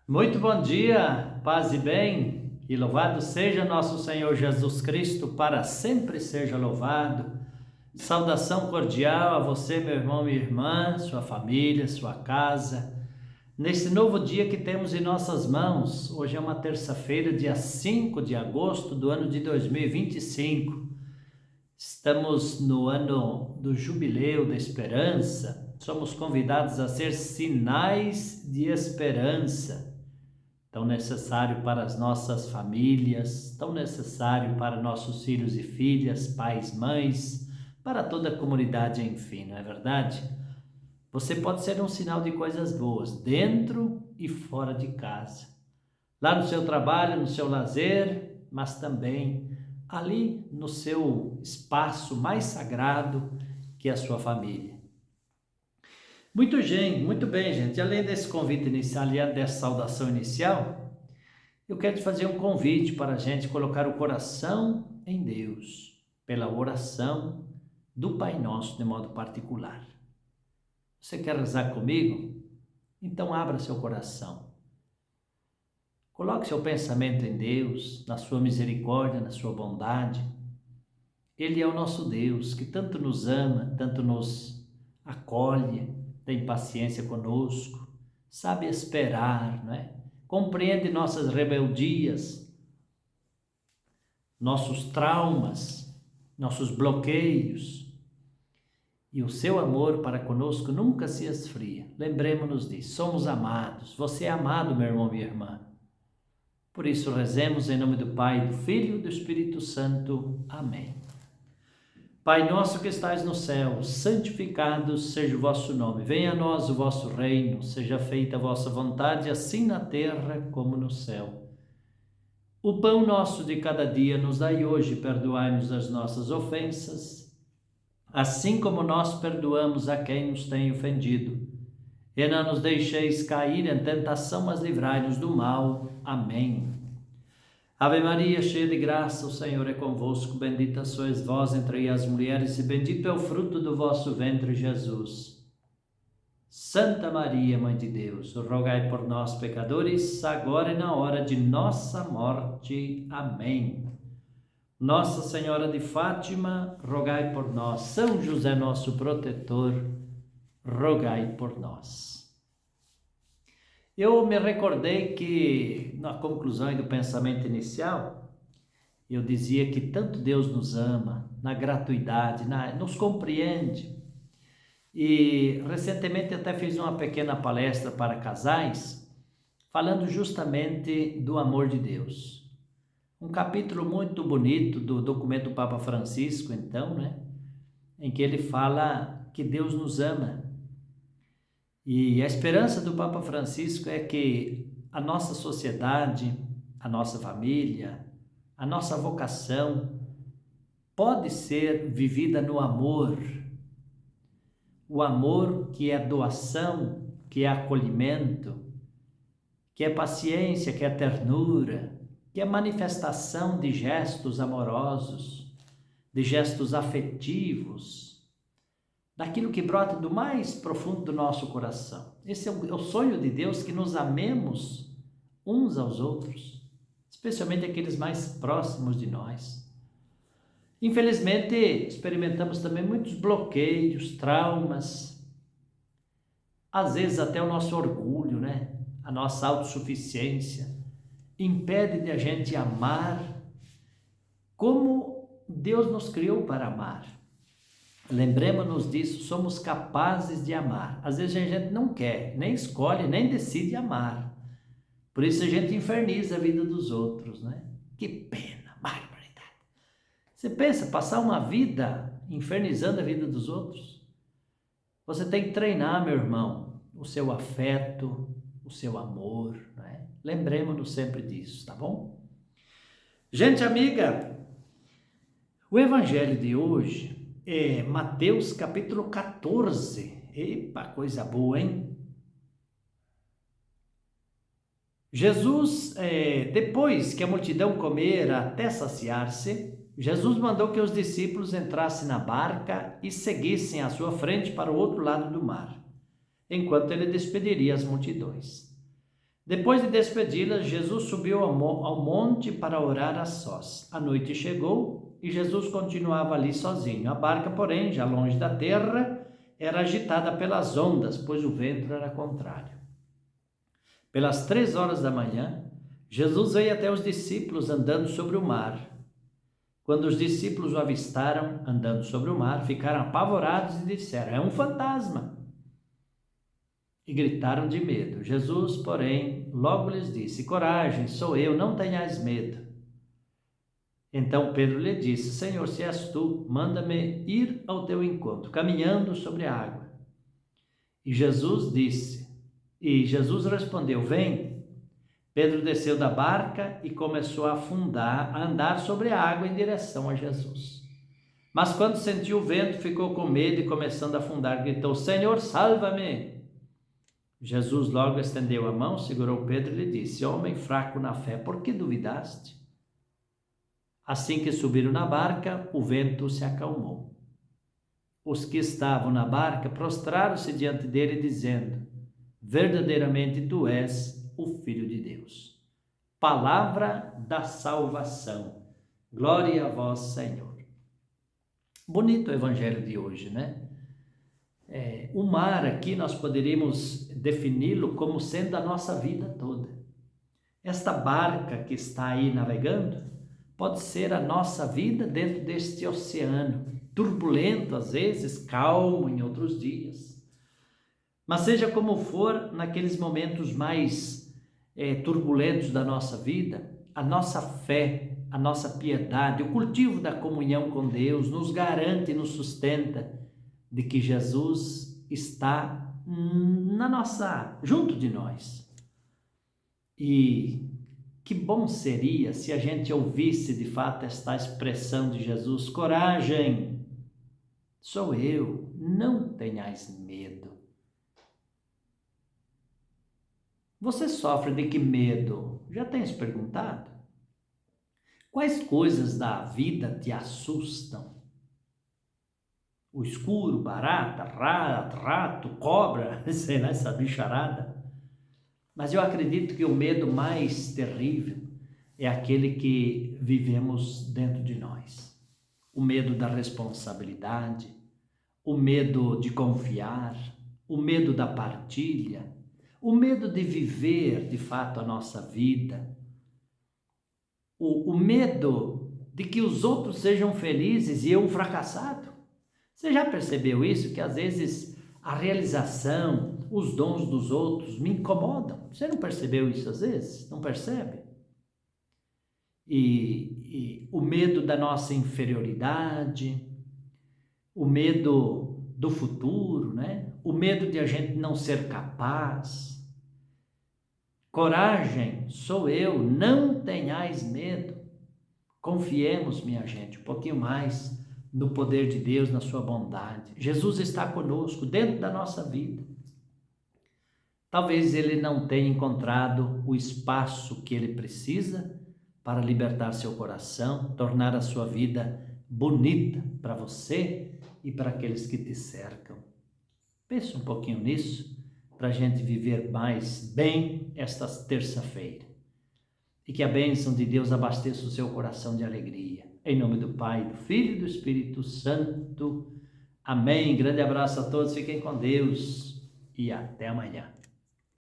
Muito bom dia, paz e bem, e louvado seja nosso Senhor Jesus Cristo, para sempre seja louvado. Saudação cordial a você, meu irmão, minha irmã, sua família, sua casa. Nesse novo dia que temos em nossas mãos, hoje é uma terça-feira, dia 5 de agosto do ano de 2025. Estamos no ano do Jubileu da Esperança. Somos convidados a ser sinais de esperança, tão necessário para as nossas famílias, tão necessário para nossos filhos e filhas, pais, mães, para toda a comunidade, enfim, não é verdade? Você pode ser um sinal de coisas boas, dentro e fora de casa. Lá no seu trabalho, no seu lazer, mas também ali no seu espaço mais sagrado, que é a sua família. Muito bem, gente. Além desse convite inicial, além dessa saudação inicial, eu quero te fazer um convite para a gente colocar o coração em Deus, pela oração do Pai Nosso de modo particular. Você quer rezar comigo? Então abra seu coração. Coloque seu pensamento em Deus, na sua misericórdia, na sua bondade. Ele é o nosso Deus, que tanto nos ama, tanto nos acolhe, tem paciência conosco, sabe esperar, não é? Compreende nossas rebeldias, nossos traumas, nossos bloqueios, e o seu amor para conosco nunca se esfria. Lembremos-nos disso, somos amados, você é amado, meu irmão, minha irmã. Por isso rezemos em nome do Pai, do Filho e do Espírito Santo. Amém. Pai nosso que estais no céu, santificado seja o vosso nome. Venha a nós o vosso reino, seja feita a vossa vontade, assim na terra como no céu. O pão nosso de cada dia nos dai hoje, perdoai-nos as nossas ofensas, assim como nós perdoamos a quem nos tem ofendido. E não nos deixeis cair em tentação, mas livrai-nos do mal. Amém. Ave Maria, cheia de graça, o Senhor é convosco. Bendita sois vós entre as mulheres, e bendito é o fruto do vosso ventre, Jesus. Santa Maria, Mãe de Deus, rogai por nós, pecadores, agora e na hora de nossa morte. Amém. Nossa Senhora de Fátima, rogai por nós. São José, nosso protetor, rogai por nós. Eu me recordei que, na conclusão do pensamento inicial, eu dizia que tanto Deus nos ama, na gratuidade, nos compreende. E recentemente até fiz uma pequena palestra para casais, falando justamente do amor de Deus. Um capítulo muito bonito do documento do Papa Francisco, então, né? Em que ele fala que Deus nos ama. E a esperança do Papa Francisco é que a nossa sociedade, a nossa família, a nossa vocação pode ser vivida no amor. O amor que é doação, que é acolhimento, que é paciência, que é ternura, que é manifestação de gestos amorosos, de gestos afetivos, daquilo que brota do mais profundo do nosso coração. Esse é o sonho de Deus, que nos amemos uns aos outros, especialmente aqueles mais próximos de nós. Infelizmente, experimentamos também muitos bloqueios, traumas, às vezes até o nosso orgulho, né? A nossa autossuficiência impede de a gente amar como Deus nos criou para amar. Lembremos-nos disso, somos capazes de amar. Às vezes a gente não quer, nem escolhe, nem decide amar. Por isso a gente inferniza a vida dos outros, né? Que pena, barbaridade. Você pensa, passar uma vida infernizando a vida dos outros? Você tem que treinar, meu irmão, o seu afeto, o seu amor, né? Lembremos-nos sempre disso, tá bom? Gente amiga, o evangelho de hoje é Mateus capítulo 14. Epa, coisa boa, hein? Jesus, depois que a multidão comera até saciar-se, Jesus mandou que os discípulos entrassem na barca e seguissem à sua frente para o outro lado do mar, enquanto ele despediria as multidões. Depois de despedi-las, Jesus subiu ao monte para orar a sós. A noite chegou e Jesus continuava ali sozinho. A barca, porém, já longe da terra, era agitada pelas ondas, pois o vento era contrário. Pelas 3 horas da manhã, Jesus veio até os discípulos andando sobre o mar. Quando os discípulos o avistaram andando sobre o mar, ficaram apavorados e disseram: é um fantasma! E gritaram de medo. Jesus, porém, logo lhes disse: coragem, sou eu, não tenhais medo. Então Pedro lhe disse: Senhor, se és tu, manda-me ir ao teu encontro, caminhando sobre a água. E Jesus respondeu: vem. Pedro desceu da barca e começou a afundar, a andar sobre a água em direção a Jesus. Mas quando sentiu o vento, ficou com medo e, começando a afundar, gritou: Senhor, salva-me! Jesus logo estendeu a mão, segurou Pedro e lhe disse: homem fraco na fé, por que duvidaste? Assim que subiram na barca, o vento se acalmou. Os que estavam na barca prostraram-se diante dele, dizendo: verdadeiramente tu és o Filho de Deus. Palavra da salvação. Glória a vós, Senhor. Bonito o evangelho de hoje, né? O mar aqui nós poderíamos defini-lo como sendo a nossa vida toda. Esta barca que está aí navegando pode ser a nossa vida dentro deste oceano, turbulento às vezes, calmo em outros dias. Mas seja como for, naqueles momentos mais turbulentos da nossa vida, a nossa fé, a nossa piedade, o cultivo da comunhão com Deus nos garante e nos sustenta de que Jesus está junto de nós. E que bom seria se a gente ouvisse de fato esta expressão de Jesus: coragem, sou eu, não tenhais medo. Você sofre de que medo? Já tens perguntado? Quais coisas da vida te assustam? O escuro, barata, rato, cobra, sei lá, essa bicharada. Mas eu acredito que o medo mais terrível é aquele que vivemos dentro de nós. O medo da responsabilidade, o medo de confiar, o medo da partilha, o medo de viver de fato a nossa vida, o medo de que os outros sejam felizes e eu um fracassado. Você já percebeu isso? Que às vezes a realização, os dons dos outros me incomodam. Você não percebeu isso às vezes? Não percebe? E o medo da nossa inferioridade, o medo do futuro, né? O medo de a gente não ser capaz. Coragem, sou eu, não tenhais medo. Confiemos, minha gente, um pouquinho mais no poder de Deus, na sua bondade. Jesus está conosco dentro da nossa vida. Talvez ele não tenha encontrado o espaço que ele precisa para libertar seu coração, tornar a sua vida bonita para você e para aqueles que te cercam. Pense um pouquinho nisso para a gente viver mais bem esta terça-feira. E que a bênção de Deus abasteça o seu coração de alegria. Em nome do Pai, do Filho e do Espírito Santo. Amém. Grande abraço a todos, fiquem com Deus e até amanhã.